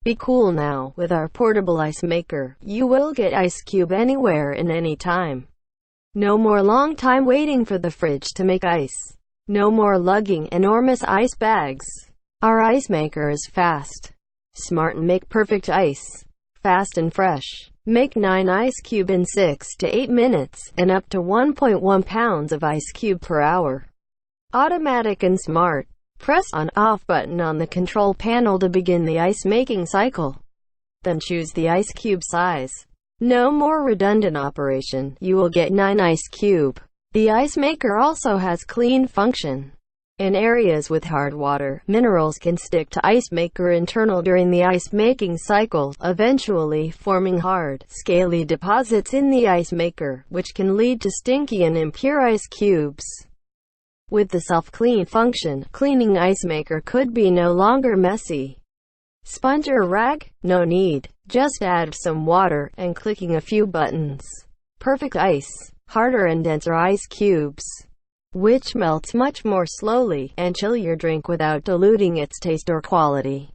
Be cool now. With our portable ice maker, you will get ice cube anywhere and anytime. No more long time waiting for the fridge to make ice. No more lugging enormous ice bags. Our ice maker is fast, smart and make perfect ice. Fast and fresh. Make 9 ice cube in 6 to 8 minutes, and up to 1.1 pounds of ice cube per hour. Automatic and smart. Press on/off button on the control panel to begin the ice making cycle. Then choose the ice cube size. No more redundant operation. You will get 9 ice cube. The ice maker also has clean function. In areas with hard water, minerals can stick to ice maker internal during the ice making cycle, eventually forming hard, scaly deposits in the ice maker, which can lead to stinky and impure ice cubes. With the self-clean function, cleaning ice maker could be no longer messy. Sponge or rag? No need. Just add some water and clicking a few buttons. Perfect ice. Harder and denser ice cubes, which melts much more slowly and chill your drink without diluting its taste or quality.